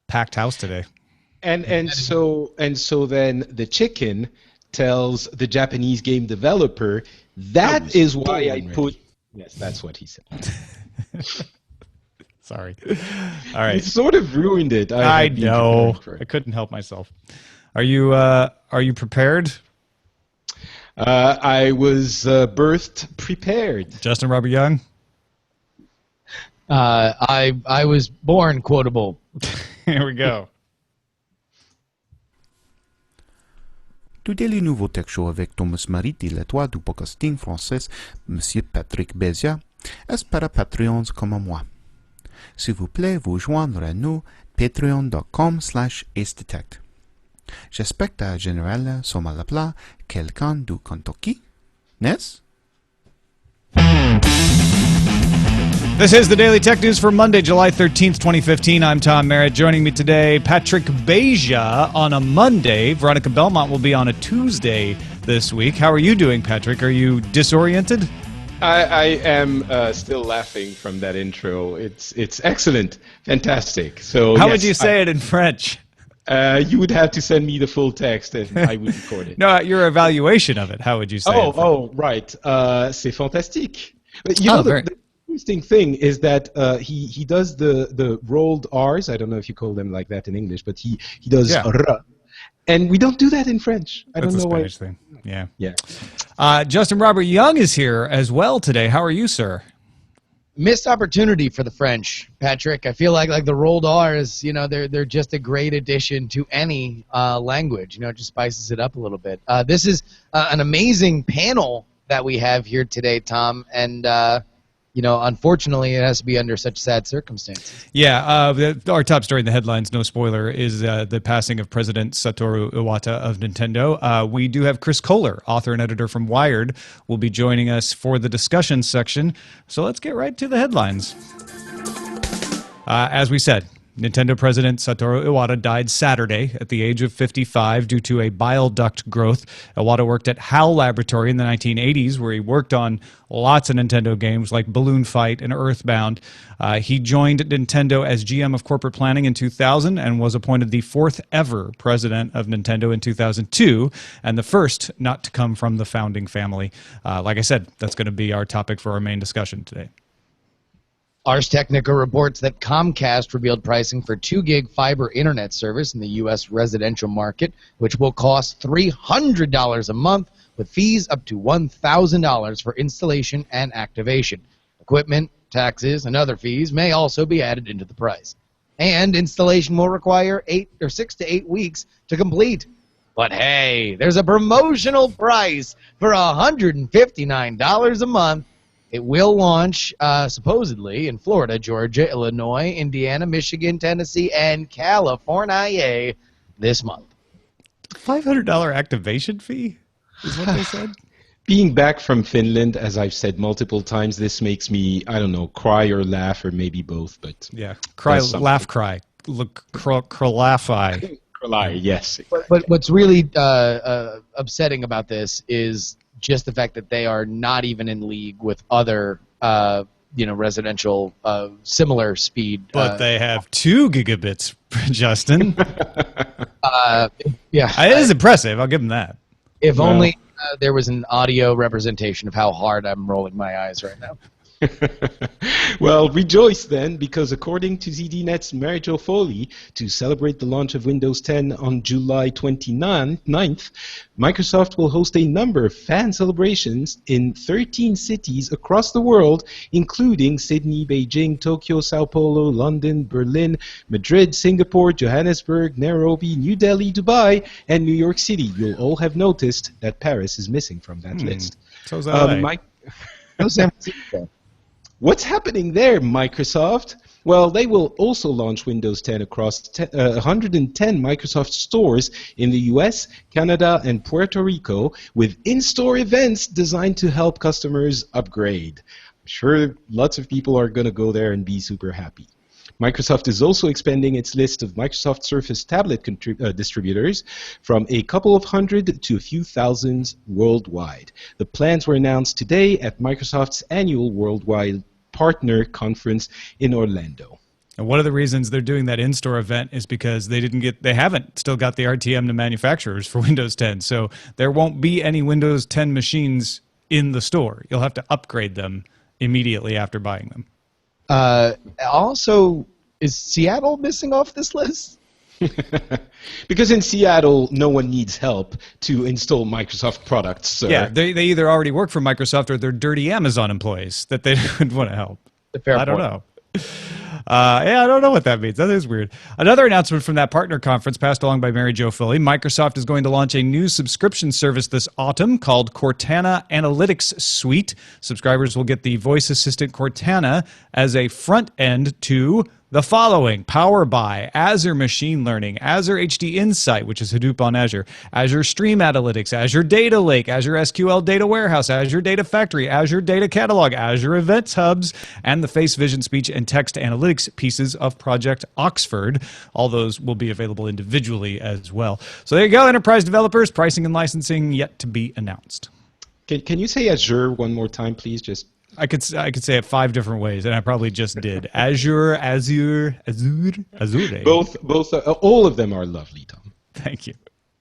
packed house today. And so then the chicken tells the Japanese game developer, that is why I put. Yes, that's what he said. Sorry. All right. You sort of ruined it. I know. I couldn't help myself. Are you prepared? I was birthed prepared. Justin Robert Young? I was born quotable. Here we go. Du Daily Nouveau Tech Show avec Thomas Merritt et l'étoile du podcasting français, Monsieur Patrick Beja, est para Patreons comme moi. S'il vous plaît, vous joindre à nous, patreon.com/acedetect. J'espère que général sommes à la plat quelqu'un du Kentucky, n'est-ce? This is the Daily Tech News for Monday, July 13th, 2015. I'm Tom Merritt. Joining me today, Patrick Beja on a Monday. Veronica Belmont will be on a Tuesday this week. How are you doing, Patrick? Are you disoriented? I am still laughing from that intro. It's excellent, fantastic. So how would you say it in French? You would have to send me the full text and I would record it. No, your evaluation of it. How would you say it? Oh, right. C'est fantastique. You know, the interesting thing is that he does the rolled R's. I don't know if you call them like that in English, but he does R. And we don't do that in French. I don't know why. That's a Spanish thing. Yeah. Yeah. Justin Robert Young is here as well today. How are you, sir? Missed opportunity for the French, Patrick. I feel like the rolled R's, you know, they're just a great addition to any language. You know, it just spices it up a little bit. This is an amazing panel that we have here today, Tom, and you know, unfortunately, it has to be under such sad circumstances. Yeah, our top story in the headlines, no spoiler, is the passing of President Satoru Iwata of Nintendo. We do have Chris Kohler, author and editor from Wired, will be joining us for the discussion section. So let's get right to the headlines. As we said, Nintendo President Satoru Iwata died Saturday at the age of 55 due to a bile duct growth. Iwata worked at HAL Laboratory in the 1980s, where he worked on lots of Nintendo games like Balloon Fight and Earthbound. He joined Nintendo as GM of Corporate Planning in 2000 and was appointed the fourth ever president of Nintendo in 2002, and the first not to come from the founding family. Like I said, that's going to be our topic for our main discussion today. Ars Technica reports that Comcast revealed pricing for 2 gig fiber internet service in the U.S. residential market, which will cost $300 a month, with fees up to $1,000 for installation and activation. Equipment, taxes, and other fees may also be added into the price. And installation will require 6 to 8 weeks to complete. But hey, there's a promotional price for $159 a month. It will launch, supposedly, in Florida, Georgia, Illinois, Indiana, Michigan, Tennessee, and California this month. $500 activation fee is what they said? Being back from Finland, as I've said multiple times, this makes me, I don't know, cry or laugh or maybe both. But yeah, cry, laugh, cry. Look, cralafy. Yes. Exactly. But what's really upsetting about this is just the fact that they are not even in league with other, residential similar speed. But they have 2 gigabits, Justin. Yeah, it is impressive. I'll give them that. If only there was an audio representation of how hard I'm rolling my eyes right now. Well, rejoice then, because according to ZDNet's Marijo Foley, to celebrate the launch of Windows 10 on July 29th, Microsoft will host a number of fan celebrations in 13 cities across the world, including Sydney, Beijing, Tokyo, Sao Paulo, London, Berlin, Madrid, Singapore, Johannesburg, Nairobi, New Delhi, Dubai, and New York City. You'll all have noticed that Paris is missing from that list. So is LA. No San Francisco. What's happening there, Microsoft? Well, they will also launch Windows 10 across 110 Microsoft stores in the US, Canada, and Puerto Rico, with in-store events designed to help customers upgrade. I'm sure lots of people are going to go there and be super happy. Microsoft is also expanding its list of Microsoft Surface tablet distributors from a couple of hundred to a few thousand worldwide. The plans were announced today at Microsoft's annual Worldwide Partner Conference in Orlando. And one of the reasons they're doing that in-store event is because they haven't still got the RTM to manufacturers for Windows 10. So there won't be any Windows 10 machines in the store. You'll have to upgrade them immediately after buying them. Also, is Seattle missing off this list? Because in Seattle, no one needs help to install Microsoft products, sir. Yeah, they either already work for Microsoft or they're dirty Amazon employees that they would want to help. I don't know. Yeah, I don't know what that means. That is weird. Another announcement from that partner conference passed along by Mary Jo Foley. Microsoft is going to launch a new subscription service this autumn called Cortana Analytics Suite. Subscribers will get the voice assistant Cortana as a front end to the following: Power BI, Azure Machine Learning, Azure HD Insight, which is Hadoop on Azure, Azure Stream Analytics, Azure Data Lake, Azure SQL Data Warehouse, Azure Data Factory, Azure Data Catalog, Azure Events Hubs, and the Face, Vision, Speech, and Text Analytics pieces of Project Oxford. All those will be available individually as well. So there you go, enterprise developers, pricing and licensing yet to be announced. Can you say Azure one more time, please? Just I could say it 5 different ways, and I probably just did. Azure. both, all of them are lovely, Tom. Thank you.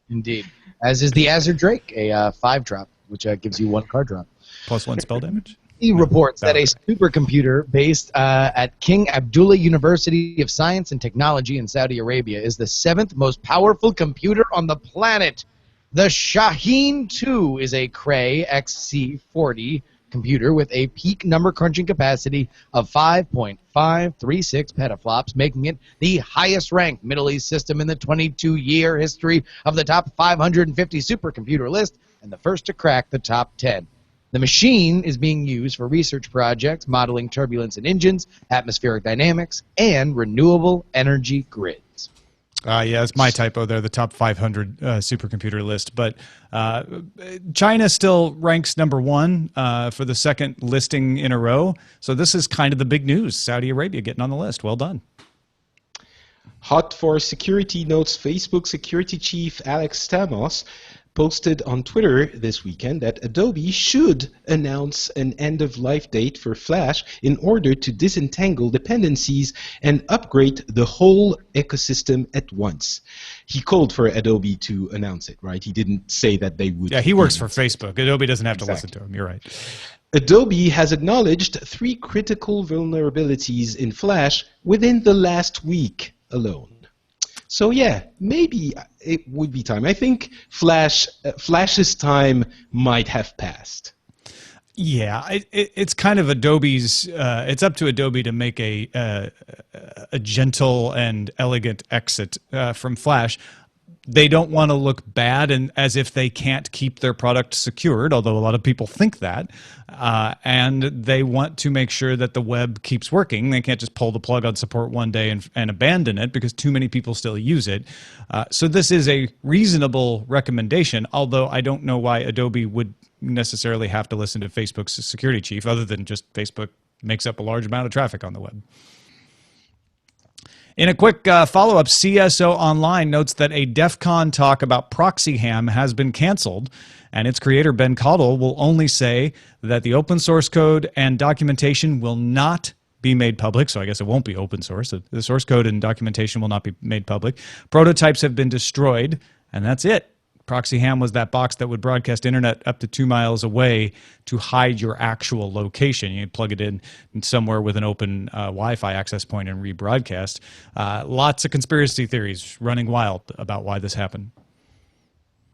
Indeed. As is the Azure Drake, a 5-drop, which gives you 1 card drop. Plus 1 spell damage. He reports that a supercomputer based at King Abdullah University of Science and Technology in Saudi Arabia is the 7th most powerful computer on the planet. The Shaheen 2 is a Cray XC40 computer with a peak number crunching capacity of 5.536 petaflops, making it the highest ranked Middle East system in the 22-year history of the top 550 supercomputer list and the first to crack the top 10. The machine is being used for research projects modeling turbulence in engines, atmospheric dynamics, and renewable energy grids. Yeah, it's my typo there, the top 500 supercomputer list. But China still ranks number 1 for the 2nd listing in a row. So this is kind of the big news. Saudi Arabia getting on the list. Well done. Hot for security notes, Facebook security chief Alex Stamos posted on Twitter this weekend that Adobe should announce an end-of-life date for Flash in order to disentangle dependencies and upgrade the whole ecosystem at once. He called for Adobe to announce it, right? He didn't say that they would. Yeah, he works for Facebook. Adobe doesn't have to listen to him. You're right. Adobe has acknowledged 3 critical vulnerabilities in Flash within the last week alone. So yeah, maybe it would be time. I think Flash's time might have passed. Yeah, it's kind of Adobe's. It's up to Adobe to make a gentle and elegant exit from Flash. They don't want to look bad and as if they can't keep their product secured, although a lot of people think that. And they want to make sure that the web keeps working. They can't just pull the plug on support one day and abandon it because too many people still use it. So this is a reasonable recommendation, although I don't know why Adobe would necessarily have to listen to Facebook's security chief, other than just Facebook makes up a large amount of traffic on the web. In a quick follow-up, CSO Online notes that a DEF CON talk about proxy ham has been canceled, and its creator, Ben Cottle, will only say that the open source code and documentation will not be made public, so I guess it won't be open source. The source code and documentation will not be made public. Prototypes have been destroyed, and that's it. Proxy ham was that box that would broadcast internet up to 2 miles away to hide your actual location. You plug it in somewhere with an open Wi-Fi access point and rebroadcast. Lots of conspiracy theories running wild about why this happened.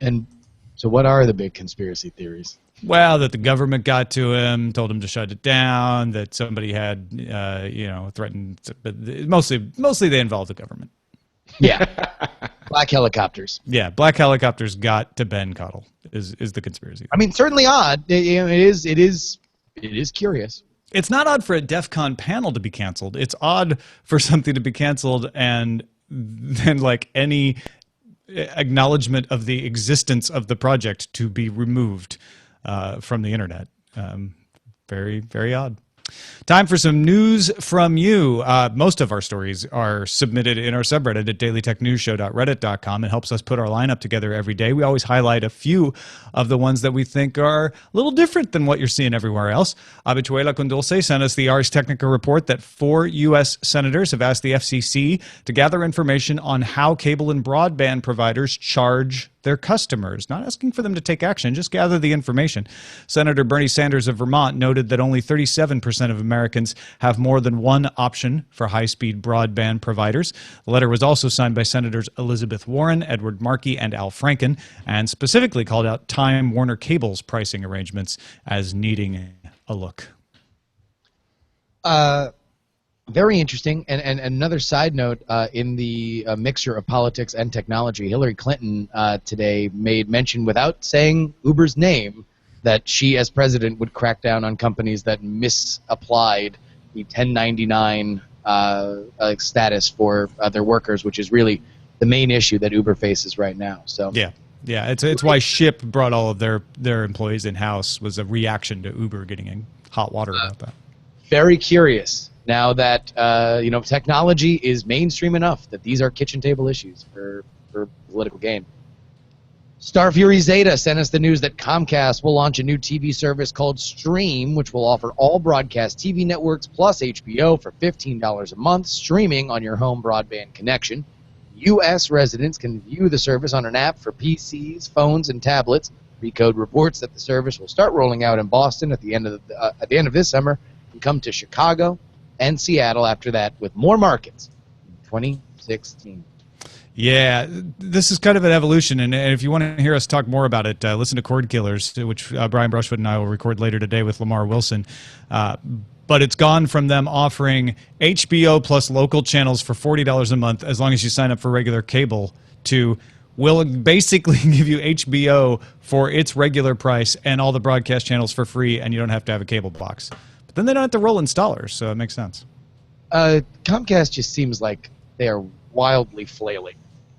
And so what are the big conspiracy theories? Well, that the government got to him, told him to shut it down, that somebody had, threatened. Mostly they involved the government. Yeah. Black helicopters. Yeah, black helicopters got to Ben Cottle is the conspiracy. I mean, certainly odd. It is curious. It's not odd for a DEF CON panel to be canceled. It's odd for something to be canceled and then like any acknowledgement of the existence of the project to be removed from the internet. Very, very odd. Time for some news from you. Most of our stories are submitted in our subreddit at dailytechnewsshow.reddit.com. It helps us put our lineup together every day. We always highlight a few of the ones that we think are a little different than what you're seeing everywhere else. Habichuelacondulce sent us the Ars Technica report that 4 U.S. senators have asked the FCC to gather information on how cable and broadband providers charge their customers, not asking for them to take action, just gather the information. Senator Bernie Sanders of Vermont noted that only 37% of Americans have more than one option for high-speed broadband providers. The letter was also signed by Senators Elizabeth Warren, Edward Markey, and Al Franken, and specifically called out Time Warner Cable's pricing arrangements as needing a look. Very interesting. And another side note, in the mixture of politics and technology, Hillary Clinton today made mention, without saying Uber's name, that she, as president, would crack down on companies that misapplied the 1099 status for their workers, which is really the main issue that Uber faces right now. So yeah, it's why Ship brought all of their employees in house, was a reaction to Uber getting in hot water about that. Very curious. Now that technology is mainstream enough that these are kitchen table issues for political gain. Starfuryzeta sent us the news that Comcast will launch a new TV service called Stream, which will offer all broadcast TV networks plus HBO for $15 a month, streaming on your home broadband connection. U.S. residents can view the service on an app for PCs, phones, and tablets. Recode reports that the service will start rolling out in Boston at the end of this summer and come to Chicago and Seattle after that, with more markets in 2016. Yeah, this is kind of an evolution, and if you want to hear us talk more about it, listen to Cord Killers, which Brian Brushwood and I will record later today with Lamar Wilson. But it's gone from them offering HBO plus local channels for $40 a month as long as you sign up for regular cable to we'll basically give you HBO for its regular price and all the broadcast channels for free, and you don't have to have a cable box. But then they don't have to roll installers, so it makes sense. Comcast just seems like they are wildly flailing.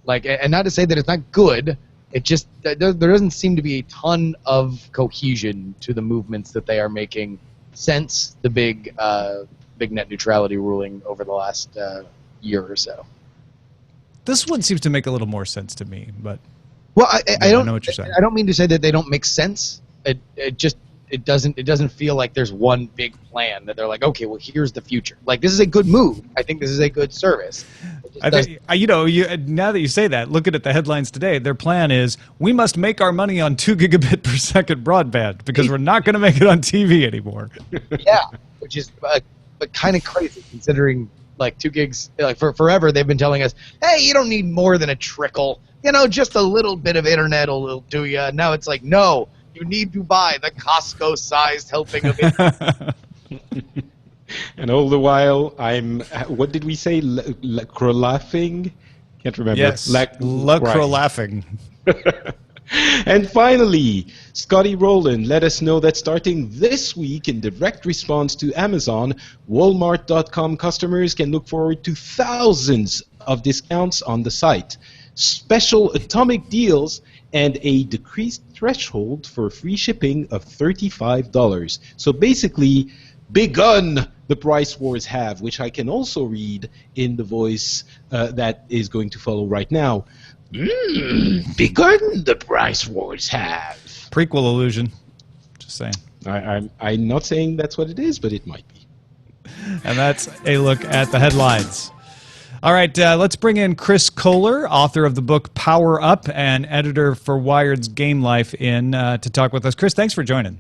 And not to say that it's not good, it just there doesn't seem to be a ton of cohesion to the movements that they are making since the big net neutrality ruling over the last year or so. This one seems to make a little more sense to me, but I don't know what you're saying. I don't mean to say that they don't make sense. It doesn't feel like there's one big plan that they're like, okay, well, here's the future. This is a good move. I think this is a good service. I think, now that you say that, looking at the headlines today, their plan is we must make our money on 2 gigabit per second broadband because we're not going to make it on TV anymore. Yeah, which is but kind of crazy considering 2 gigs. For forever, they've been telling us, hey, you don't need more than a trickle. Just a little bit of internet will do you. Now it's like, no. You need to buy the Costco-sized helping of it. And all the while, what did we say? Laughing? Can't remember. Yes, laughing. And finally, Scotty Rowland let us know that starting this week, in direct response to Amazon, Walmart.com customers can look forward to thousands of discounts on the site, special atomic deals, and a decreased threshold for free shipping of $35. So basically, begun the price wars have, which I can also read in the voice that is going to follow right now. Begun the price wars have. Prequel illusion. Just saying. I'm not saying that's what it is, but it might be. And that's a look at the headlines. All right, let's bring in Chris Kohler, author of the book Power Up and editor for Wired's Game Life, in to talk with us. Chris, thanks for joining.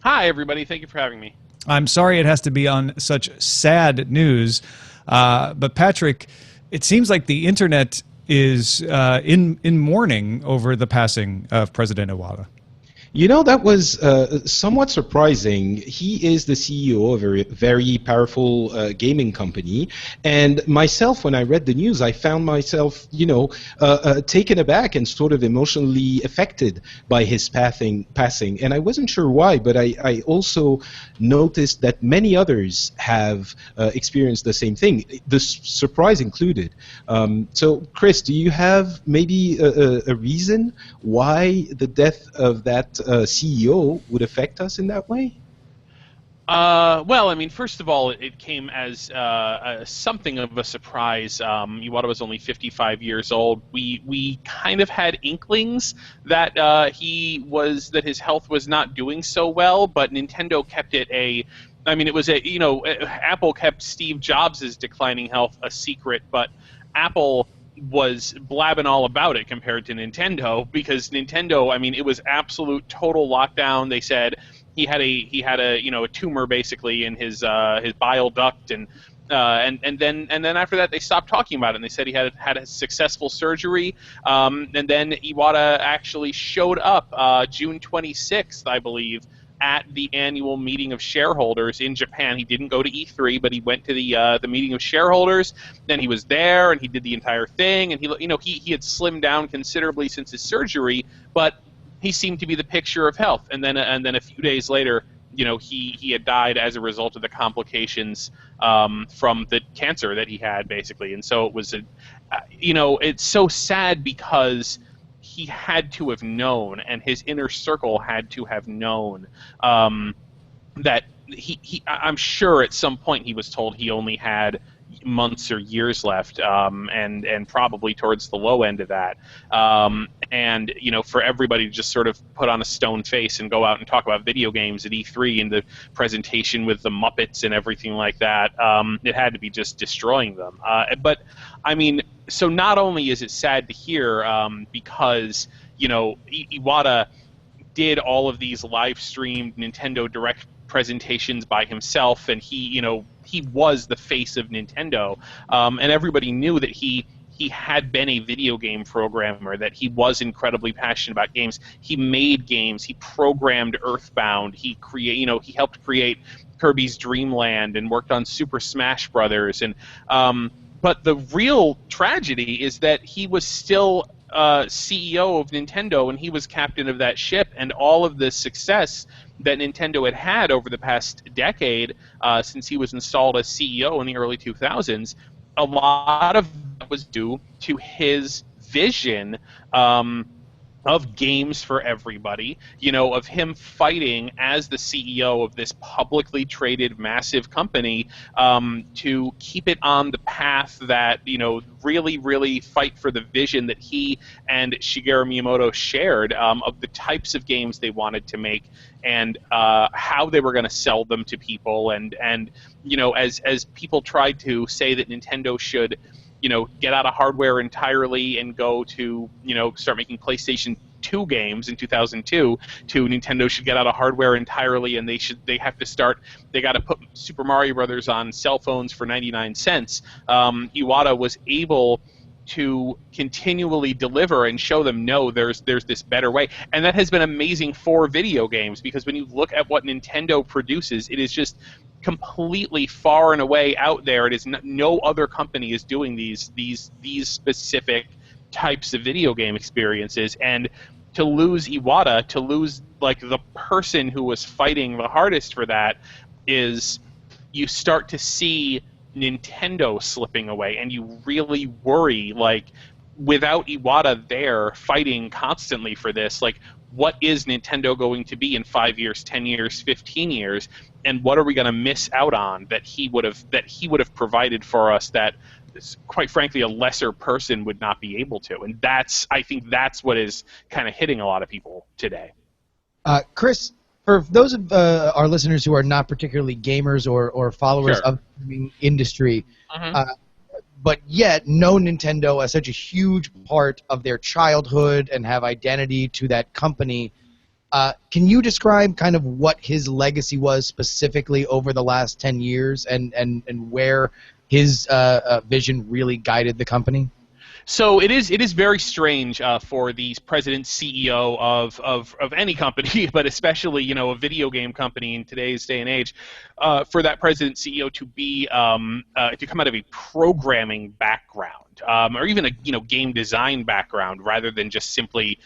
Hi, everybody. Thank you for having me. I'm sorry it has to be on such sad news, but Patrick, it seems like the internet is in mourning over the passing of President Iwata. That was somewhat surprising. He is the CEO of a very powerful gaming company. And myself, when I read the news, I found myself, taken aback and sort of emotionally affected by his passing. And I wasn't sure why, but I also noticed that many others have experienced the same thing, the surprise included. So, Chris, do you have maybe a reason why the death of that CEO would affect us in that way? Well, I mean, first of all, it came as something of a surprise. Iwata was only 55 years old. We kind of had inklings that that his health was not doing so well, but Nintendo kept it a. I mean, it was Apple kept Steve Jobs' declining health a secret, but Apple was blabbing all about it compared to Nintendo, because Nintendo, I mean, it was absolute total lockdown. They said he had a a tumor basically in his bile duct, and then after that they stopped talking about it, and they said he had a successful surgery, and then Iwata actually showed up June 26th, I believe, at the annual meeting of shareholders in Japan. He didn't go to E3, but he went to the meeting of shareholders. Then he was there, and he did the entire thing. And he had slimmed down considerably since his surgery, but he seemed to be the picture of health. And then a few days later, he had died as a result of the complications from the cancer that he had, basically. And so it was it's so sad, because he had to have known, and his inner circle had to have known, that I'm sure at some point he was told he only had months or years left, and probably towards the low end of that. And for everybody to just sort of put on a stone face and go out and talk about video games at E3 and the presentation with the Muppets and everything like that, it had to be just destroying them. But I mean, so not only is it sad to hear, because Iwata did all of these live streamed Nintendo Direct presentations by himself, and he was the face of Nintendo, and everybody knew that he had been a video game programmer, that he was incredibly passionate about games. He made games. He programmed Earthbound. He helped create Kirby's Dream Land and worked on Super Smash Brothers. And but the real tragedy is that he was still CEO of Nintendo, and he was captain of that ship, and all of the success that Nintendo had over the past decade, since he was installed as CEO in the early 2000s, a lot of that was due to his vision of games for everybody, of him fighting as the CEO of this publicly traded massive company, to keep it on the path that, really, really fight for the vision that he and Shigeru Miyamoto shared, of the types of games they wanted to make, and how they were going to sell them to people. And as people tried to say that Nintendo should get out of hardware entirely and go to, start making PlayStation 2 games in 2002, to Nintendo should get out of hardware entirely, and they got to put Super Mario Brothers on cell phones for 99 cents. Iwata was able to continually deliver and show them, no, there's this better way. And that has been amazing for video games, because when you look at what Nintendo produces, it is just completely far and away out there. It is no other company is doing these specific types of video game experiences. And to lose Iwata, to lose like the person who was fighting the hardest for that, is you start to see Nintendo slipping away, and you really worry, like, without Iwata there fighting constantly for this, like, what is Nintendo going to be in 5 years, 10 years, 15 years, and what are we going to miss out on that he would have provided for us, that, quite frankly, a lesser person would not be able to? And I think that's what is kind of hitting a lot of people today. Chris, for those of our listeners who are not particularly gamers or followers Sure. of the gaming industry, but yet know Nintendo as such a huge part of their childhood and have identity to that company, can you describe kind of what his legacy was specifically over the last 10 years and where his vision really guided the company? So it is very strange for the president CEO of any company, but especially a video game company in today's day and age, for that president CEO to be to come out of a programming background, or even a game design background, rather than just simply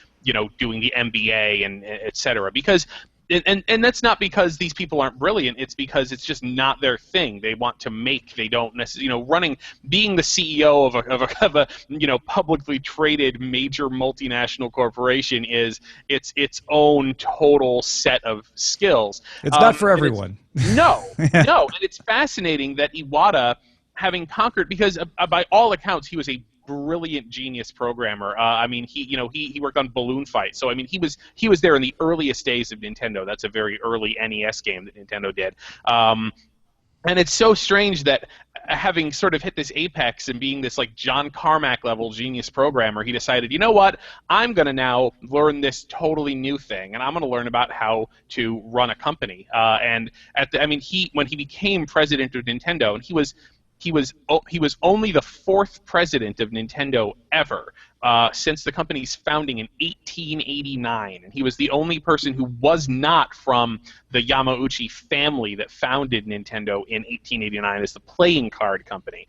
doing the MBA and et cetera. Because and that's not because these people aren't brilliant. It's because it's just not their thing. They want to make. They don't necessarily, being the CEO of a publicly traded major multinational corporation is its own total set of skills. It's not for everyone. No, and it's fascinating that Iwata, having conquered, because by all accounts he was a brilliant genius programmer. He worked on Balloon Fight, so he was there in the earliest days of Nintendo. That's a very early NES game that Nintendo did. And it's so strange that, having sort of hit this apex and being this like John Carmack level genius programmer, he decided, you know what, I'm going to now learn this totally new thing, and I'm going to learn about how to run a company. When he became president of Nintendo, and he was only the fourth president of Nintendo ever since the company's founding in 1889, and he was the only person who was not from the Yamauchi family that founded Nintendo in 1889 as the playing card company.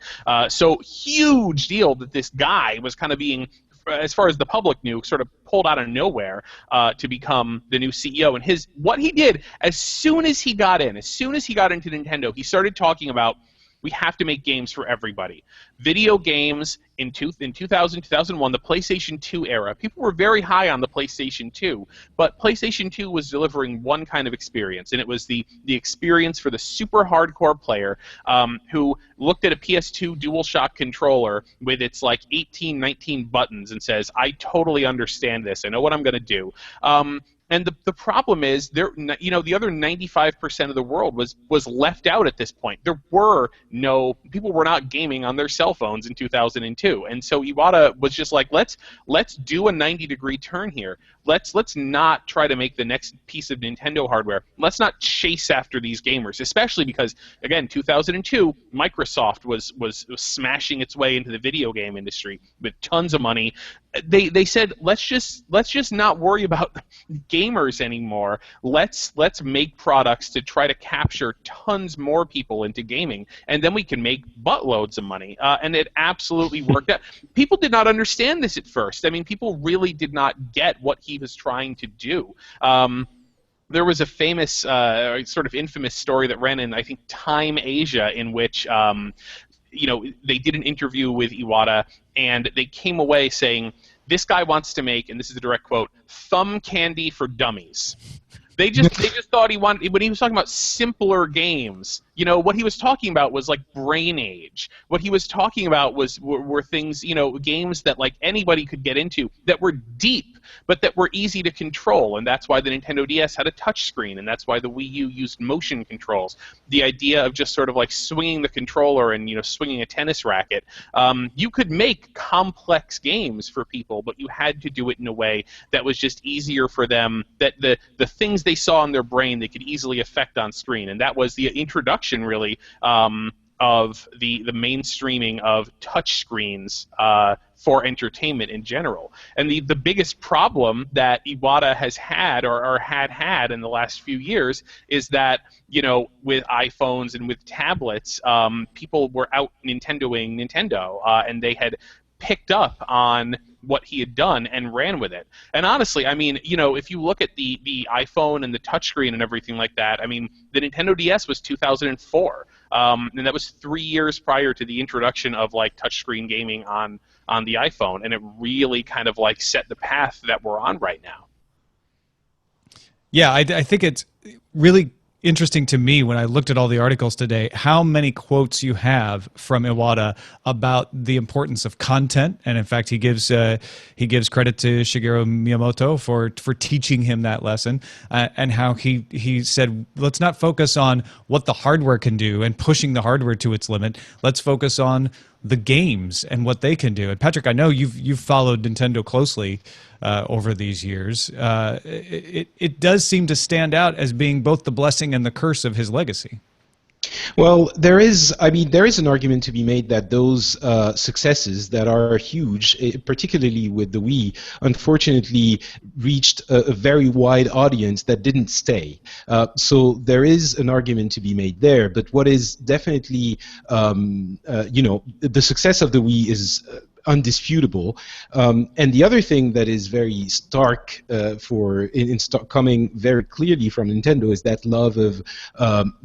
So huge deal that this guy was kind of being, as far as the public knew, sort of pulled out of nowhere to become the new CEO. And what he did, as soon as he got into Nintendo, he started talking about, we have to make games for everybody. Video games in 2000, 2001, the PlayStation 2 era, people were very high on the PlayStation 2, but PlayStation 2 was delivering one kind of experience, and it was the experience for the super hardcore player who looked at a PS2 DualShock controller with its like 18, 19 buttons and says, I totally understand this. I know what I'm going to do. And the problem is, the other 95% of the world was left out at this point. People were not gaming on their cell phones in 2002, and so Iwata was just like, let's do a 90-degree turn here. Let's not try to make the next piece of Nintendo hardware. Let's not chase after these gamers, especially because, again, 2002, Microsoft was smashing its way into the video game industry with tons of money. They said, let's just not worry about gamers anymore. Let's make products to try to capture tons more people into gaming, and then we can make buttloads of money. And it absolutely worked out. People did not understand this at first. People really did not get what he was trying to do. There was a famous, sort of infamous story that ran in, I think, Time Asia, in which they did an interview with Iwata, and they came away saying, this guy wants to make, and this is a direct quote, thumb candy for dummies. They just thought he wanted, when he was talking about simpler games, what he was talking about was like Brain Age. What he was talking about were things, games that like anybody could get into, that were deep, but that were easy to control, and that's why the Nintendo DS had a touch screen, and that's why the Wii U used motion controls. The idea of just sort of like swinging the controller and swinging a tennis racket. You could make complex games for people, but you had to do it in a way that was just easier for them, that the things they saw in their brain they could easily affect on screen, and that was the introduction, really, of the mainstreaming of touch screens for entertainment in general. And the biggest problem that Iwata has had or had in the last few years is that, with iPhones and with tablets, people were out Nintendoing Nintendo, and they had picked up on what he had done and ran with it. And honestly, if you look at the iPhone and the touchscreen and everything like that, the Nintendo DS was 2004, and that was 3 years prior to the introduction of like touchscreen gaming on the iPhone, and it really kind of like set the path that we're on right now. Yeah, I think it's really interesting to me when I looked at all the articles today how many quotes you have from Iwata about the importance of content, and in fact he gives credit to Shigeru Miyamoto for teaching him that lesson, and how he said, let's not focus on what the hardware can do and pushing the hardware to its limit. Let's focus on the games and what they can do. And Patrick, I know you've followed Nintendo closely over these years. It does seem to stand out as being both the blessing and the curse of his legacy. Well, there is an argument to be made that those successes that are huge, particularly with the Wii, unfortunately reached a very wide audience that didn't stay. So there is an argument to be made there. But what is definitely, the success of the Wii is undisputable. And the other thing that is very stark coming very clearly from Nintendo is that love of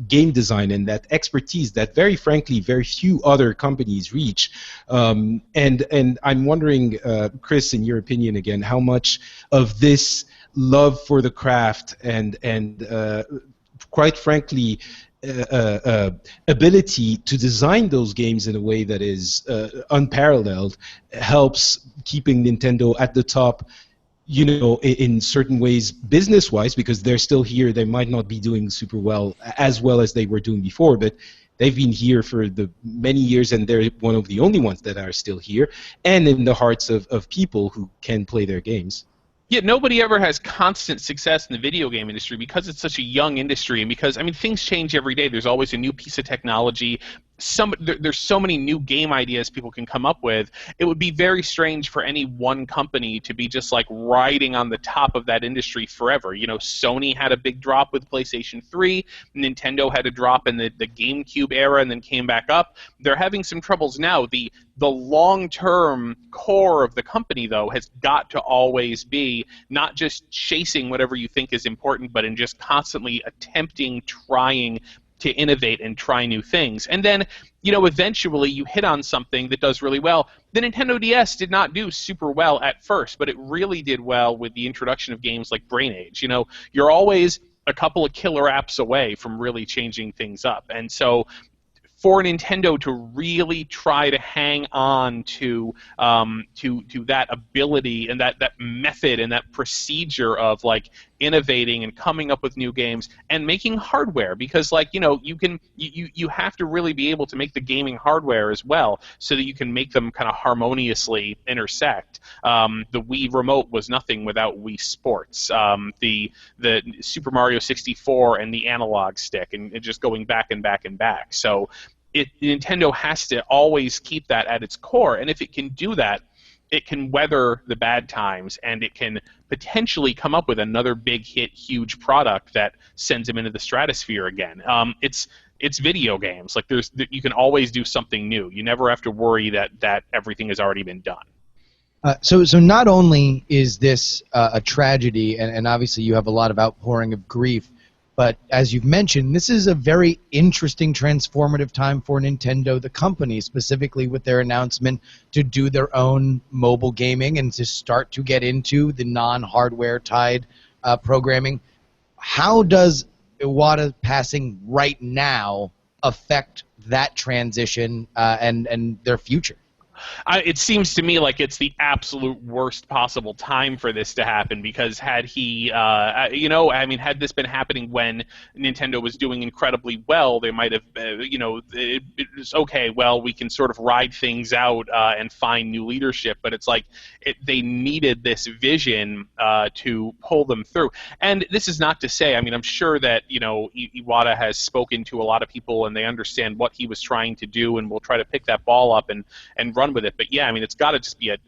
game design and that expertise that, very frankly, very few other companies reach. And I'm wondering, Chris, in your opinion, again, how much of this love for the craft and quite frankly, ability to design those games in a way that is unparalleled helps keeping Nintendo at the top, you know, in certain ways business-wise, because they're still here. They might not be doing super well as they were doing before, but they've been here for the many years, and they're one of the only ones that are still here, and in the hearts of people who can play their games. Yeah, nobody ever has constant success in the video game industry because it's such a young industry, and because, I mean, things change every day. There's always a new piece of technology. There's so many new game ideas people can come up with. It would be very strange for any one company to be just like riding on the top of that industry forever. You know, Sony had a big drop with PlayStation 3. Nintendo had a drop in the GameCube era and then came back up. They're having some troubles now. The long-term core of the company, though, has got to always be not just chasing whatever you think is important, but in just constantly attempting, trying to innovate and try new things. And then, you know, eventually you hit on something that does really well. The Nintendo DS did not do super well at first, but it really did well with the introduction of games like Brain Age. You know, you're always a couple of killer apps away from really changing things up. And so for Nintendo to really try to hang on to that ability and that method and that procedure of like innovating and coming up with new games and making hardware, because like, you know, you have to really be able to make the gaming hardware as well so that you can make them kind of harmoniously intersect. The Wii Remote was nothing without Wii Sports. The Super Mario 64 and the analog stick, and just going back and back and back. So Nintendo has to always keep that at its core, and if it can do that, it can weather the bad times, and it can potentially come up with another big hit, huge product that sends them into the stratosphere again. It's video games. Like you can always do something new. You never have to worry that everything has already been done. So not only is this a tragedy, and obviously you have a lot of outpouring of grief, but as you've mentioned, this is a very interesting, transformative time for Nintendo, the company, specifically with their announcement to do their own mobile gaming and to start to get into the non-hardware tied programming. How does Iwata passing right now affect that transition and their future? It seems to me like it's the absolute worst possible time for this to happen, because had he, had this been happening when Nintendo was doing incredibly well, they might have, it's okay, well, we can sort of ride things out and find new leadership, but it's like they needed this vision to pull them through. And this is not to say, I mean, I'm sure that, Iwata has spoken to a lot of people and they understand what he was trying to do, and will try to pick that ball up and run with it. But yeah, I mean, it's got to just be an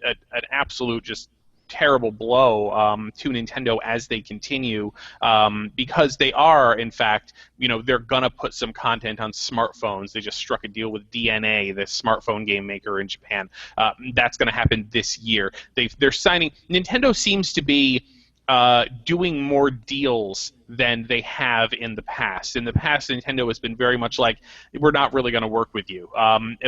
absolute just terrible blow to Nintendo as they continue, because they are, in fact, they're gonna put some content on smartphones. They just struck a deal with DNA, the smartphone game maker in Japan. That's gonna happen this year. They're signing. Nintendo seems to be doing more deals than they have in the past. In the past, Nintendo has been very much like, we're not really going to work with you.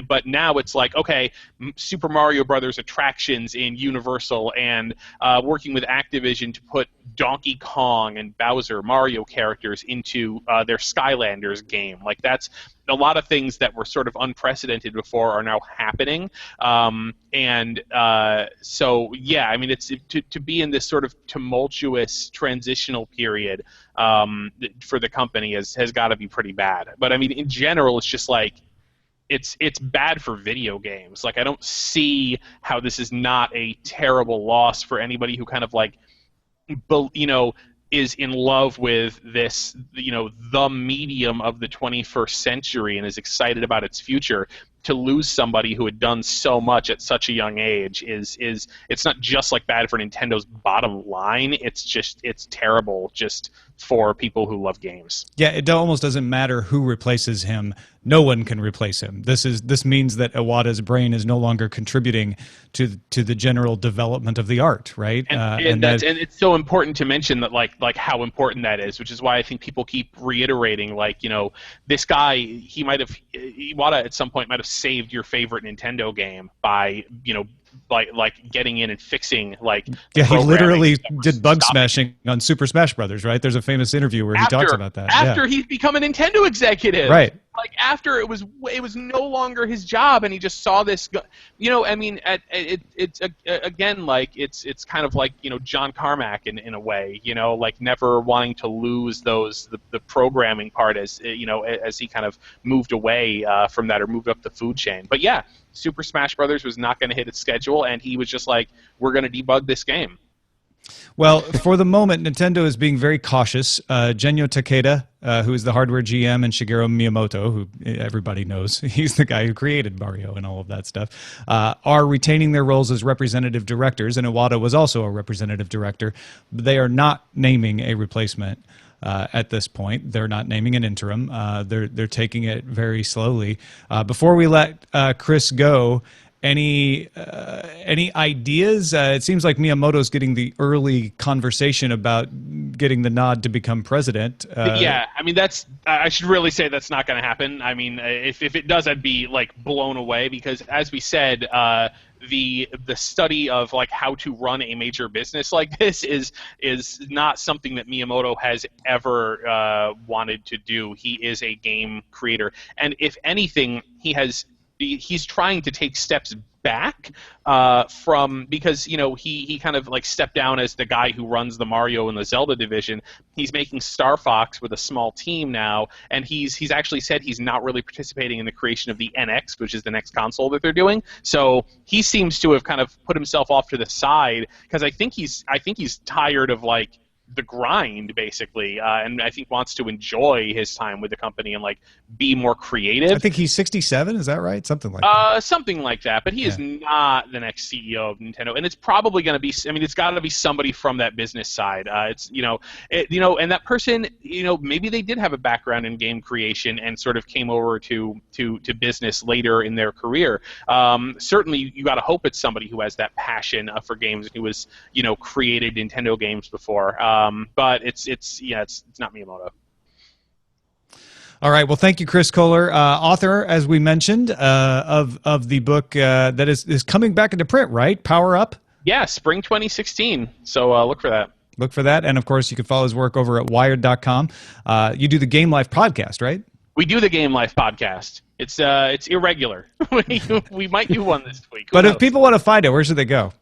But now it's like, okay, Super Mario Brothers attractions in Universal, and working with Activision to put Donkey Kong and Bowser, Mario characters, into their Skylanders game. Like, that's a lot of things that were sort of unprecedented before are now happening. So, yeah, I mean, it's to be in this sort of tumultuous transitional period for the company has got to be pretty bad. But I mean, in general, it's just like it's bad for video games. Like, I don't see how this is not a terrible loss for anybody who kind of like, is in love with this, the medium of the 21st century and is excited about its future. to lose somebody who had done so much at such a young age is it's not just like bad for Nintendo's bottom line. It's terrible just for people who love games. Yeah, it almost doesn't matter who replaces him. No one can replace him. This means that Iwata's brain is no longer contributing to the general development of the art, right? And it's so important to mention that like how important that is, which is why I think people keep reiterating, like, you know, this guy, Iwata at some point might have saved your favorite Nintendo game by, you know, like getting in and fixing he literally did bug smashing on Super Smash Brothers, right? There's a famous interview where he talks about that after he's become a Nintendo executive, right? Like after it was no longer his job, and he just saw this, you know. I mean, it's again, like it's kind of like, you know, John Carmack in a way, you know, like never wanting to lose the programming part as you know, as he kind of moved away from that or moved up the food chain. But yeah, Super Smash Brothers was not going to hit its schedule, and he was just like, we're going to debug this game. Well, for the moment, Nintendo is being very cautious. Genyo Takeda, who is the hardware GM, and Shigeru Miyamoto, who everybody knows, he's the guy who created Mario and all of that stuff, are retaining their roles as representative directors, and Iwata was also a representative director. But they are not naming a replacement at this point. They're not naming an interim. They're taking it very slowly. Before we let Chris go, any ideas? It seems like Miyamoto's getting the early conversation about getting the nod to become president. Yeah, I mean, I should really say that's not going to happen. I mean, if it does, I'd be like blown away, because as we said, the study of like how to run a major business like this is not something that Miyamoto has ever wanted to do. He is a game creator, and if anything, he's trying to take steps back from, because, you know, he kind of like stepped down as the guy who runs the Mario and the Zelda division. He's making Star Fox with a small team now, and he's actually said he's not really participating in the creation of the NX, which is the next console that they're doing. So he seems to have kind of put himself off to the side, because I think he's tired of like the grind, basically, and I think wants to enjoy his time with the company and like be more creative. I think he's 67. Is that right? Something like that. Something like that. But he is not the next CEO of Nintendo, and it's probably going to be. I mean, it's got to be somebody from that business side. It's and that person, you know, maybe they did have a background in game creation and sort of came over to business later in their career. Certainly, you got to hope it's somebody who has that passion for games, who has, you know, created Nintendo games before. But it's not Miyamoto. All right. Well, thank you, Chris Kohler, author, as we mentioned, of the book that is coming back into print, right? Power Up? Yeah, spring 2016. So look for that. Look for that. And, of course, you can follow his work over at Wired.com. You do the Game Life podcast, right? We do the Game Life podcast. It's irregular. We might do one this week. But if people want to find it, where should they go?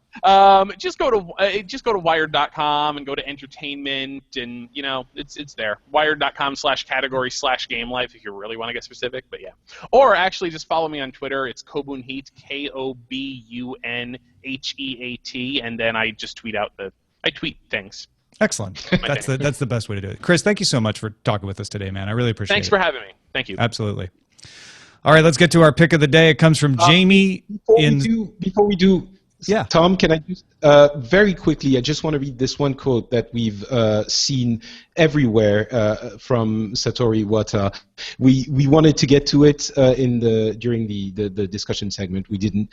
Just go to Wired.com and go to entertainment, and you know it's there. Wired.com/category/GameLife if you really want to get specific, but yeah. Or actually just follow me on Twitter. It's Kobunheat, KOBUNHEAT, and then I just tweet things. Excellent. That's the best way to do it. Chris, thank you so much for talking with us today, man. I really appreciate it. Thanks for having me. Thank you. Absolutely. All right, let's get to our pick of the day. It comes from Jamie. Before we do, yeah. Tom, can I just very quickly? I just want to read this one quote that we've seen everywhere from Satoru Iwata. We wanted to get to it during the discussion segment. We didn't.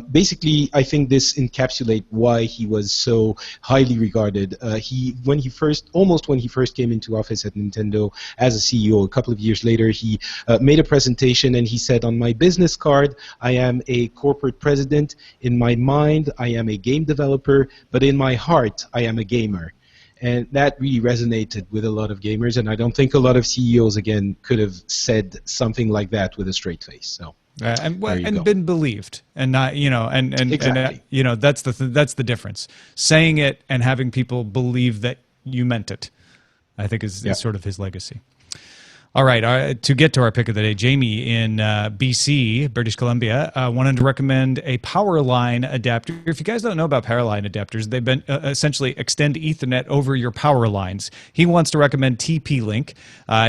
Basically, I think this encapsulates why he was so highly regarded. When he first came into office at Nintendo as a CEO, a couple of years later, he made a presentation and he said, "On my business card, I am a corporate president. In my mind, I am a game developer, but in my heart, I am a gamer." And that really resonated with a lot of gamers, and I don't think a lot of CEOs, again, could have said something like that with a straight face. So and been believed, and not, you know, and exactly. You know, that's the difference. Saying it and having people believe that you meant it, I think is sort of his legacy. All right, to get to our pick of the day, Jamie in BC, British Columbia, wanted to recommend a power line adapter. If you guys don't know about power line adapters, they've been essentially extend Ethernet over your power lines. He wants to recommend TP-Link.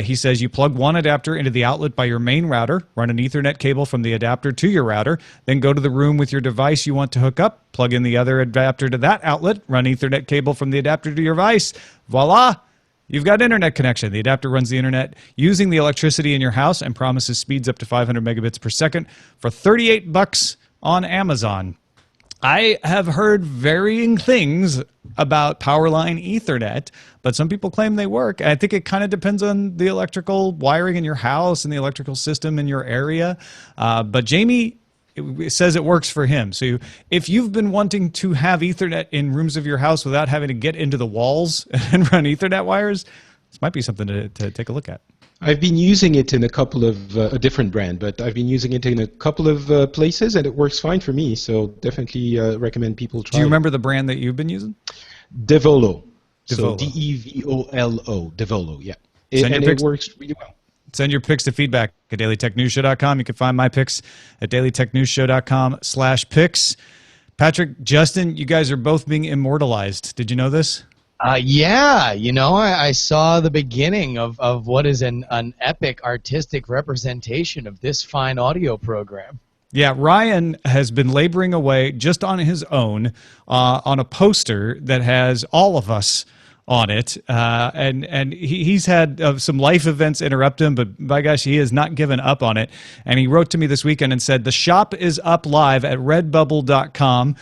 He says you plug one adapter into the outlet by your main router, run an Ethernet cable from the adapter to your router, then go to the room with your device you want to hook up, plug in the other adapter to that outlet, run Ethernet cable from the adapter to your device. Voila! You've got internet connection. The adapter runs the internet using the electricity in your house and promises speeds up to 500 megabits per second for $38 on Amazon. I have heard varying things about Powerline Ethernet, but some people claim they work. I think it kind of depends on the electrical wiring in your house and the electrical system in your area. But Jamie, it says it works for him. So if you've been wanting to have Ethernet in rooms of your house without having to get into the walls and run Ethernet wires, this might be something to take a look at. I've been using it in a couple of a different brand, but I've been using it in a couple of places, and it works fine for me. So definitely recommend people try. Do you remember the brand that you've been using? Devolo. Devolo. So Devolo. Devolo. Yeah. It works really well. Send your picks to feedback at dailytechnewsshow.com. You can find my picks at dailytechnewsshow.com/picks. Patrick, Justin, you guys are both being immortalized. Did you know this? Yeah, I saw the beginning of what is an epic artistic representation of this fine audio program. Yeah, Ryan has been laboring away just on his own on a poster that has all of us on it, and he's had some life events interrupt him, but by gosh, he has not given up on it. And he wrote to me this weekend and said, the shop is up live at redbubble.com.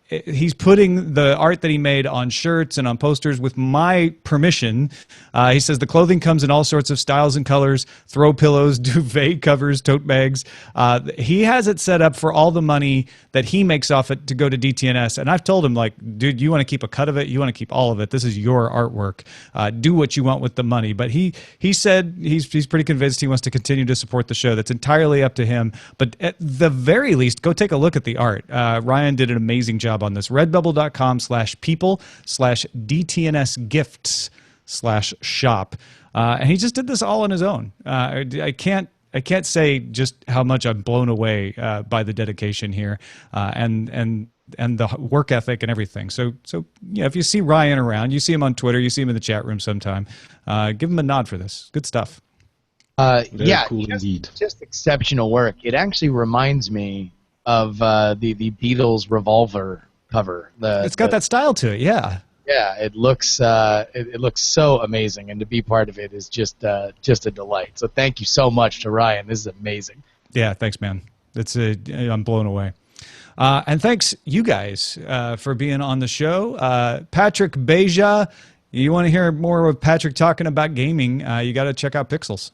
He's putting the art that he made on shirts and on posters with my permission. He says the clothing comes in all sorts of styles and colors, throw pillows, duvet covers, tote bags. He has it set up for all the money that he makes off it to go to DTNS. And I've told him, like, dude, you want to keep a cut of it? You want to keep all of it? This is your artwork. Do what you want with the money. But he said he's pretty convinced he wants to continue to support the show. That's entirely up to him. But at the very least, go take a look at the art. Ryan did an amazing job on this. redbubble.com/people/DTNS-gifts/shop. And he just did this all on his own. I can't say just how much I'm blown away by the dedication here and the work ethic and everything. So yeah, if you see Ryan around, you see him on Twitter, you see him in the chat room sometime, give him a nod for this. Good stuff. Yeah, cool indeed. Just exceptional work. It actually reminds me of the Beatles Revolver cover. It's got that style to it, yeah. Yeah, it looks it looks so amazing, and to be part of it is just a delight. So thank you so much to Ryan. This is amazing. Yeah, thanks, man. I'm blown away. And thanks you guys for being on the show. Patrick Beja, you want to hear more of Patrick talking about gaming? You got to check out Pixels.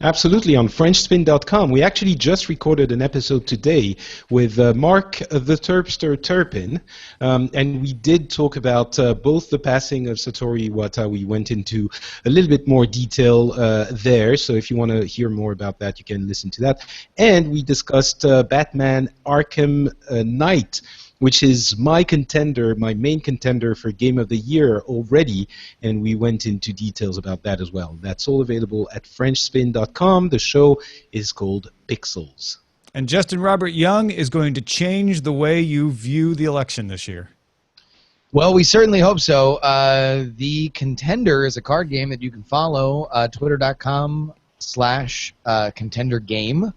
Absolutely, on FrenchSpin.com. We actually just recorded an episode today with Mark the Terpster Turpin, and we did talk about both the passing of Satoru Iwata. We went into a little bit more detail there, so if you want to hear more about that, you can listen to that. And we discussed Batman Arkham Knight, which is my main contender for Game of the Year already, and we went into details about that as well. That's all available at FrenchSpin.com. The show is called Pixels. And Justin Robert Young is going to change the way you view the election this year. Well, we certainly hope so. The Contender is a card game that you can follow, twitter.com/contendergame.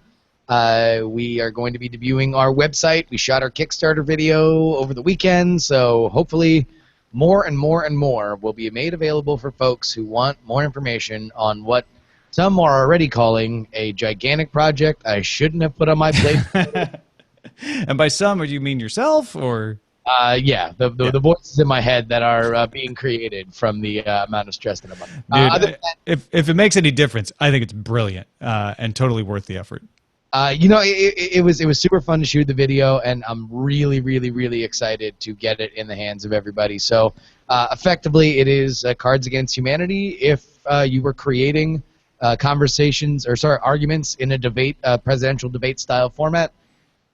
We are going to be debuting our website. We shot our Kickstarter video over the weekend, so hopefully more and more and more will be made available for folks who want more information on what some are already calling a gigantic project I shouldn't have put on my plate. And by some, do you mean yourself, or? Yeah, the voices in my head that are being created from the amount of stress that I'm under. Dude, if it makes any difference, I think it's brilliant and totally worth the effort. It was super fun to shoot the video, and I'm really, really, really excited to get it in the hands of everybody. So, effectively, it is Cards Against Humanity. If you were creating arguments in a presidential debate style format,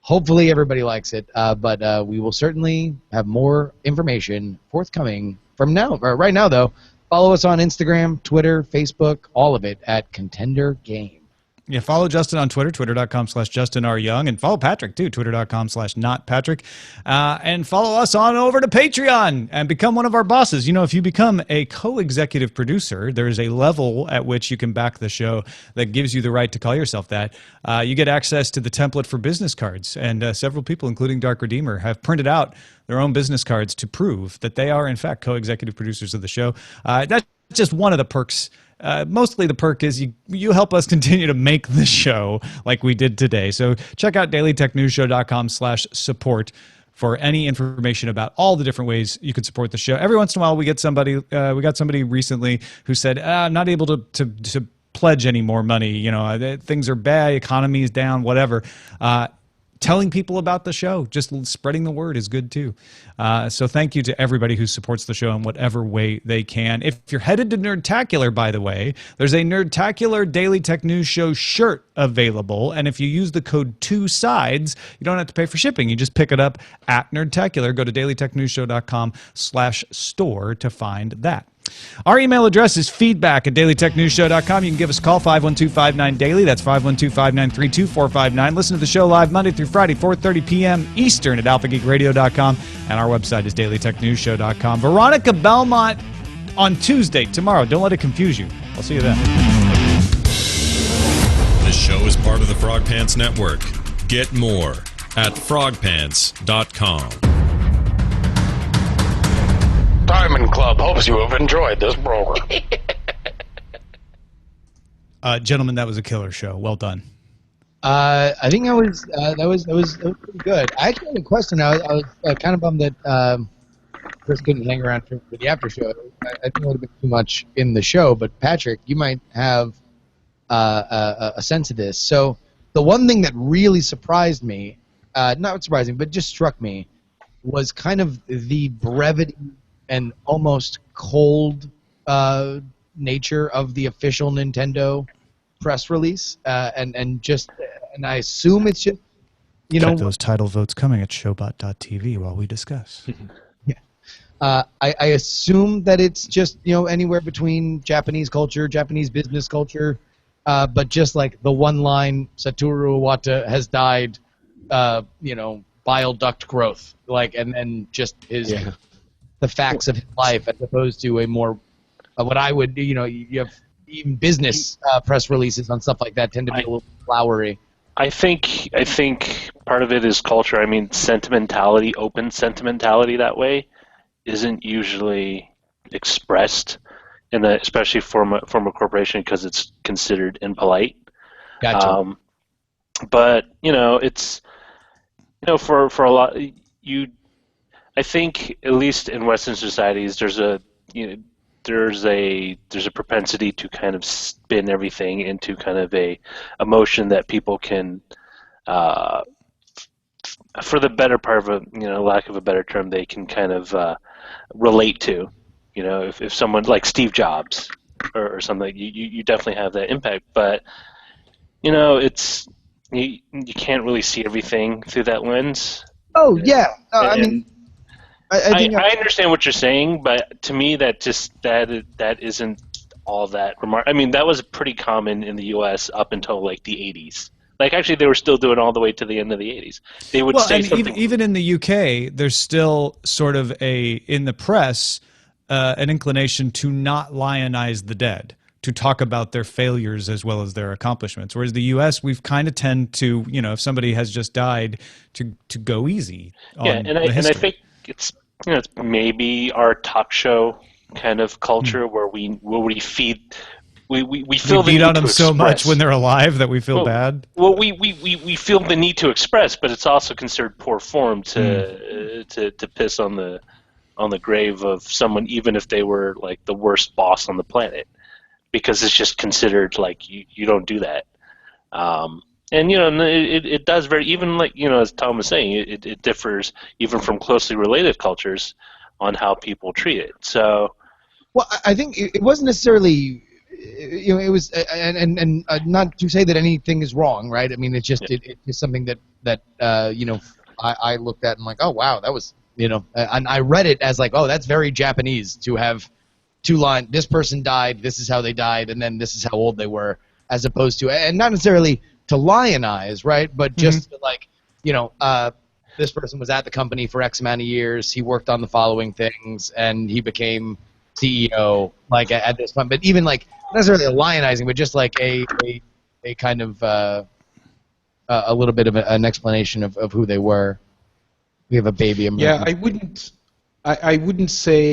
hopefully everybody likes it. But we will certainly have more information forthcoming from now. Right now, though, Follow us on Instagram, Twitter, Facebook, all of it at Contender Game. Yeah, follow Justin on Twitter, twitter.com/JustinRYoung, and follow Patrick, too, twitter.com/notpatrick. And follow us on over to Patreon and become one of our bosses. You know, if you become a co-executive producer, there's a level at which you can back the show that gives you the right to call yourself that. You get access to the template for business cards, and several people, including Dark Redeemer, have printed out their own business cards to prove that they are, in fact, co-executive producers of the show. That's just one of the perks. Mostly the perk is you help us continue to make the show like we did today. So check out dailytechnewsshow.com/support for any information about all the different ways you can support the show. Every once in a while we get somebody, we got somebody recently who said, I'm not able to pledge any more money. You know, things are bad, economy is down, whatever. Telling people about the show, just spreading the word is good too. So thank you to everybody who supports the show in whatever way they can. If you're headed to Nerdtacular, by the way, there's a Nerdtacular Daily Tech News Show shirt available. And if you use the code 2SIDES, you don't have to pay for shipping. You just pick it up at Nerdtacular. Go to dailytechnewsshow.com/store to find that. Our email address is feedback@dailytechnewsshow.com. You can give us a call, 512-59-DAILY. That's 512-593-2459. Listen to the show live Monday through Friday, 4:30 p.m. Eastern at alphageekradio.com. And our website is dailytechnewsshow.com. Veronica Belmont on Tuesday, tomorrow. Don't let it confuse you. I'll see you then. This show is part of the Frog Pants Network. Get more at frogpants.com. Diamond Club hopes you have enjoyed this program. Gentlemen, that was a killer show. Well done. I think that was pretty good. I actually had a question. I was kind of bummed that Chris couldn't hang around for the after show. I think it would have been too much in the show. But Patrick, you might have a sense of this. So the one thing that really surprised me, not surprising, but just struck me, was kind of the brevity and almost cold nature of the official Nintendo press release, and I assume it's just, you know, those title votes coming at showbot.tv while we discuss. Yeah, I assume that it's just, you know, anywhere between Japanese culture, Japanese business culture, but just like the one line, Satoru Iwata has died, you know, bile duct growth, like, and just his. Yeah. The facts of his life, as opposed to a more, what I would, you know, you have even business press releases on stuff like that tend to be a little flowery. I think part of it is culture. I mean, sentimentality, open sentimentality that way, isn't usually expressed especially from a corporation, because it's considered impolite. Gotcha. But you know, it's, you know, for a lot, I think at least in Western societies, there's a propensity to kind of spin everything into kind of a emotion that people can, for the better part of a, you know, lack of a better term, they can kind of relate to. You know, if someone like Steve Jobs or something, you definitely have that impact. But you know, it's you can't really see everything through that lens. Oh yeah, I mean. I understand what you're saying, but to me, that isn't all that remarkable. I mean, that was pretty common in the U.S. up until like the 80s. Like, actually, they were still doing all the way to the end of the 80s. They would say something. Even in the UK, there's still sort of in the press, an inclination to not lionize the dead, to talk about their failures as well as their accomplishments. Whereas the U.S., we've kind of tend to, you know, if somebody has just died, to go easy on and I think it's, you know, it's maybe our talk show kind of culture where we feed we feel the beat need on to them so express. Much when they're alive that we feel bad. Well, we feel the need to express, but it's also considered poor form to piss on the grave of someone, even if they were like the worst boss on the planet, because it's just considered like you don't do that. And you know, it does very, even like, you know, as Tom was saying, it differs even from closely related cultures on how people treat it. So, well, I think it wasn't necessarily, you know, it was, and not to say that anything is wrong, right? I mean, it's just it's something that you know, I looked at and like, oh wow, that was, you know, and I read it as like, oh, that's very Japanese to two-line, this person died, this is how they died, and then this is how old they were, as opposed to, and not necessarily to lionize, right? But just to, like, you know, this person was at the company for X amount of years, he worked on the following things, and he became CEO, like, at this point. But even, like, not necessarily a lionizing, but just like a kind of a little bit of an explanation of who they were. We have a baby. Yeah, I wouldn't say,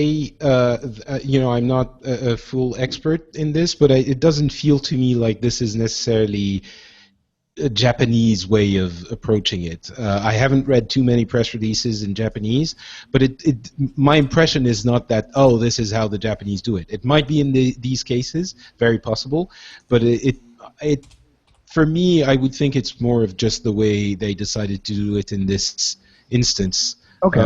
you know, I'm not a full expert in this, but it doesn't feel to me like this is necessarily a Japanese way of approaching it. I haven't read too many press releases in Japanese, but my impression is not that, oh, this is how the Japanese do it. It might be in these cases, very possible, but for me, I would think it's more of just the way they decided to do it in this instance. Okay.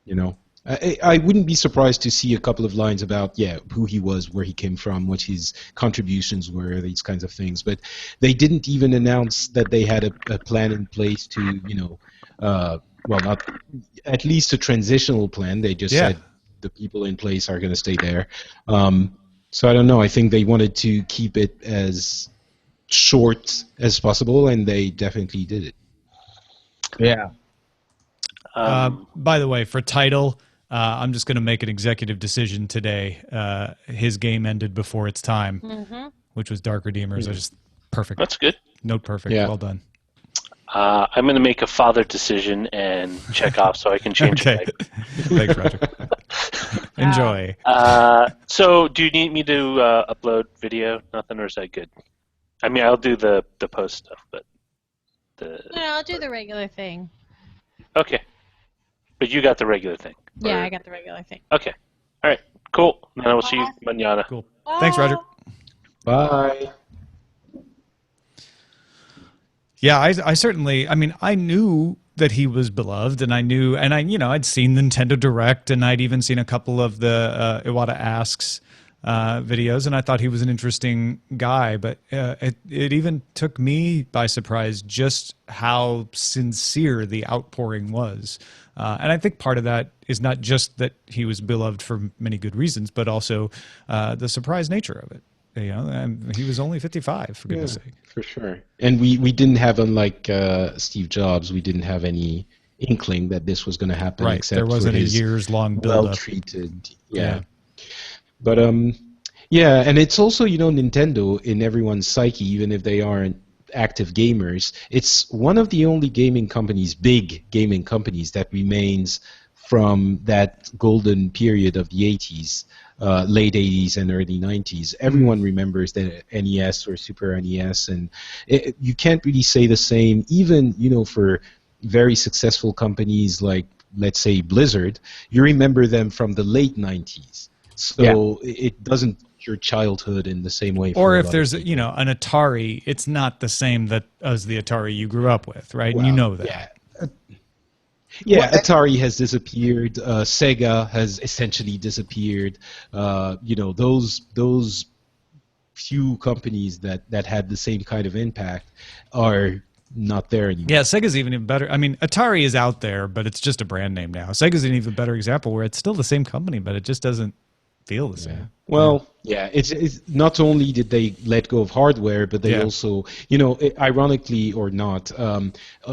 You know, I wouldn't be surprised to see a couple of lines about, who he was, where he came from, what his contributions were, these kinds of things. But they didn't even announce that they had a plan in place to, you know, well, not at least a transitional plan. They just said the people in place are going to stay there. So I don't know. I think they wanted to keep it as short as possible, and they definitely did it. Yeah. By the way, for title, I'm just going to make an executive decision today. His game ended before its time, which was Dark Redeemers. I just perfect. That's good. Note perfect. Yeah. Well done. I'm going to make a father decision and check off so I can change Okay. it. Thanks, Roger. Enjoy. So do you need me to upload video? Nothing, or is that good? I mean, I'll do the post stuff, but No, I'll do the regular thing. Okay. But you got the regular thing. Yeah, I got the regular thing. Okay. All right. Cool. Then I will see you mañana. Cool. Thanks, Roger. Bye. Yeah, I certainly, I mean, I knew that he was beloved, and I'd seen Nintendo Direct, and I'd even seen a couple of the Iwata Asks videos, and I thought he was an interesting guy, but it even took me by surprise just how sincere the outpouring was. And I think part of that is not just that he was beloved for many good reasons, but also the surprise nature of it. You know, and he was only 55, for goodness sake. For sure. And we didn't have, unlike Steve Jobs, we didn't have any inkling that this was going to happen. Right. Except There wasn't for a his years-long build-up. well-treated. Yeah. But yeah, and it's also, you know, Nintendo in everyone's psyche, even if they aren't active gamers. It's one of the only gaming companies, big gaming companies, that remains from that golden period of the 80s. Late 80s and early 90s. Everyone remembers the NES or Super NES, and you can't really say the same, even, you know, for very successful companies like, let's say, Blizzard. You remember them from the late 90s. So it doesn't your childhood in the same way. Or if there's, you know, an Atari, it's not the same as the Atari you grew up with, right? Well, and you know that. Yeah. Yeah, Atari has disappeared. Sega has essentially disappeared. You know, those few companies that had the same kind of impact are not there anymore. Yeah, Sega's even better. I mean, Atari is out there, but it's just a brand name now. Sega's an even better example where it's still the same company, but it just doesn't feel the same. Well, yeah, it's not only did they let go of hardware, but they also, you know, ironically or not,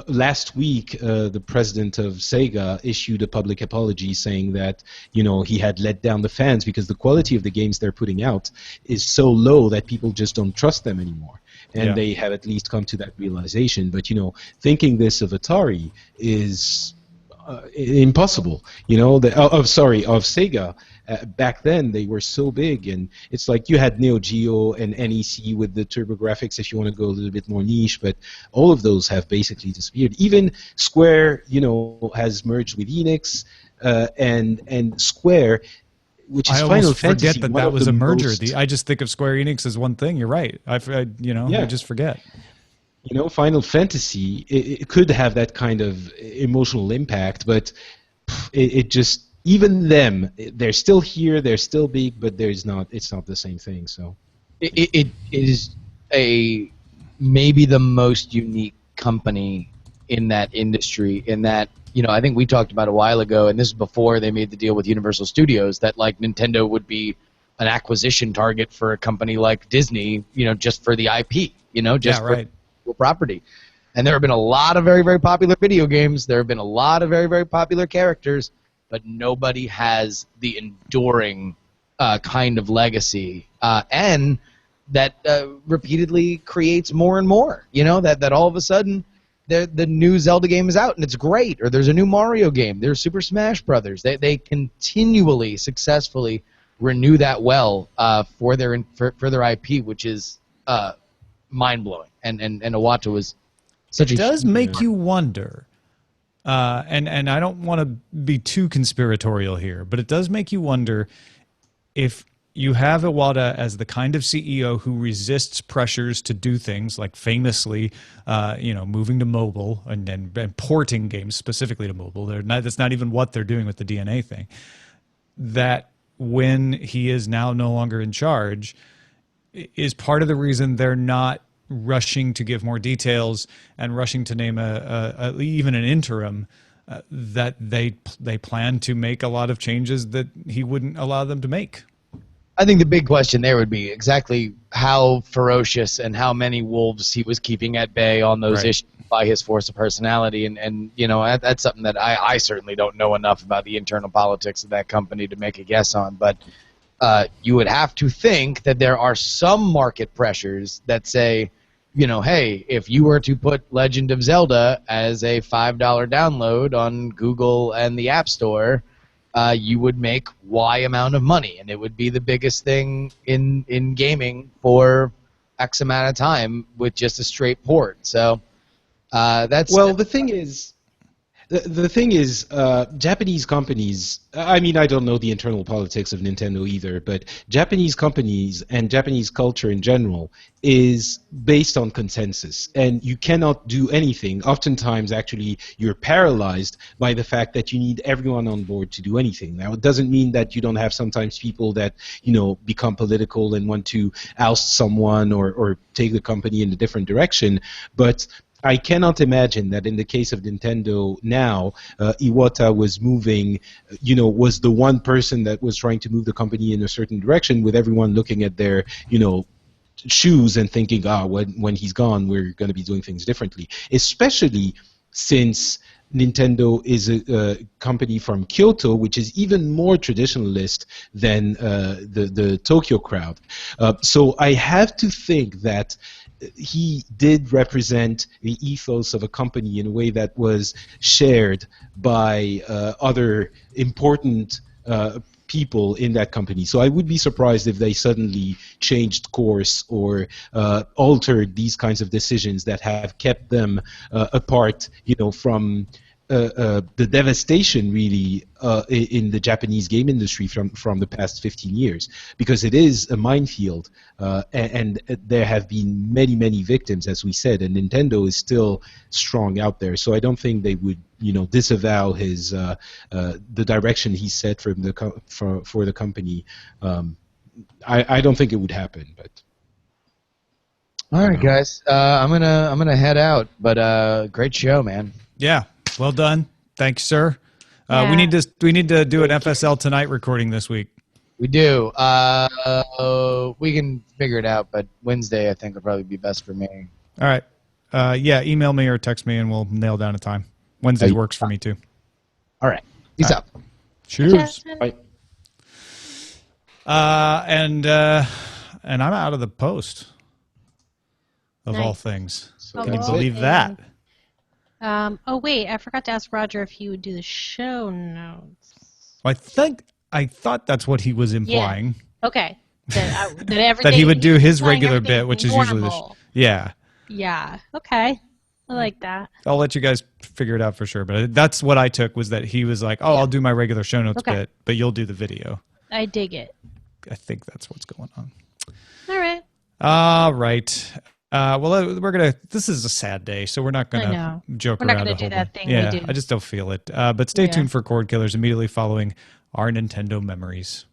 last week the president of Sega issued a public apology saying that, you know, he had let down the fans because the quality of the games they're putting out is so low that people just don't trust them anymore. And they have at least come to that realization. But, you know, thinking this of Atari is impossible. You know, of Sega. Back then, they were so big, and it's like you had Neo Geo and NEC with the TurboGrafx, if you want to go a little bit more niche, but all of those have basically disappeared. Even Square, you know, has merged with Enix, and Square, which is Final Fantasy. I forget that was a merger. I just think of Square Enix as one thing. You're right. I just forget. You know, Final Fantasy, it could have that kind of emotional impact, but it just, even them, they're still here, they're still big, but it's not the same thing. So it is maybe the most unique company in that industry, in that, you know, I think we talked about a while ago, and this is before they made the deal with Universal Studios, that like Nintendo would be an acquisition target for a company like Disney, just for the IP, just for property. And there have been a lot of very, very popular video games. There have been a lot of very, very popular characters, but nobody has the enduring kind of legacy, and that repeatedly creates more and more. That all of a sudden the new Zelda game is out and it's great, or there's a new Mario game, there's Super Smash Brothers. They continually, successfully renew that well for their IP, which is mind blowing. And Iwata was such. It does make you wonder. And I don't want to be too conspiratorial here, but it does make you wonder if you have Iwata as the kind of CEO who resists pressures to do things like famously, moving to mobile and porting games specifically to mobile. That's not even what they're doing with the DNA thing. That when he is now no longer in charge is part of the reason they're not rushing to give more details and rushing to name even an interim, that they plan to make a lot of changes that he wouldn't allow them to make. I think the big question there would be exactly how ferocious and how many wolves he was keeping at bay on those issues by his force of personality. And that's something that I certainly don't know enough about the internal politics of that company to make a guess on. But you would have to think that there are some market pressures that say, hey, if you were to put Legend of Zelda as a $5 download on Google and the App Store, you would make Y amount of money, and it would be the biggest thing in gaming for X amount of time with just a straight port. So that's... Well, the thing is, Japanese companies, I mean, I don't know the internal politics of Nintendo either, but Japanese companies and Japanese culture in general is based on consensus, and you cannot do anything. Oftentimes, actually, you're paralyzed by the fact that you need everyone on board to do anything. Now, it doesn't mean that you don't have sometimes people that, become political and want to oust someone or take the company in a different direction, but I cannot imagine that in the case of Nintendo now, Iwata was moving, was the one person that was trying to move the company in a certain direction, with everyone looking at their, shoes and thinking, when he's gone, we're going to be doing things differently. Especially since Nintendo is a company from Kyoto, which is even more traditionalist than the Tokyo crowd. So I have to think that he did represent the ethos of a company in a way that was shared by other important people in that company. So I would be surprised if they suddenly changed course or altered these kinds of decisions that have kept them apart, from the devastation really in the Japanese game industry from the past 15 years, because it is a minefield, and there have been many, many victims, as we said, and Nintendo is still strong out there. So I don't think they would, disavow his the direction he set for the company. I don't think it would happen, but. All right, guys, I'm gonna head out, but great show, man. Yeah. Well done. Thanks, sir. Yeah. We need to do an FSL Tonight recording this week. We do. We can figure it out, but Wednesday I think will probably be best for me. All right. Email me or text me and we'll nail down a time. Wednesday works for me too. All right. Peace out. Cheers. Bye. And I'm out of the post of all things. Can you believe that? Wait, I forgot to ask Roger if he would do the show notes. I thought that's what he was implying. Yeah. Okay. That he would do his regular bit, which is usually Yeah. Okay. I like that. I'll let you guys figure it out for sure, but that's what I took, was that he was like, I'll do my regular show notes bit, but you'll do the video. I dig it. I think that's what's going on. All right. Well, this is a sad day, so we're not going to joke around. We're not going to do that thing we do. I just don't feel it. But stay tuned for Cord Killers immediately following our Nintendo memories.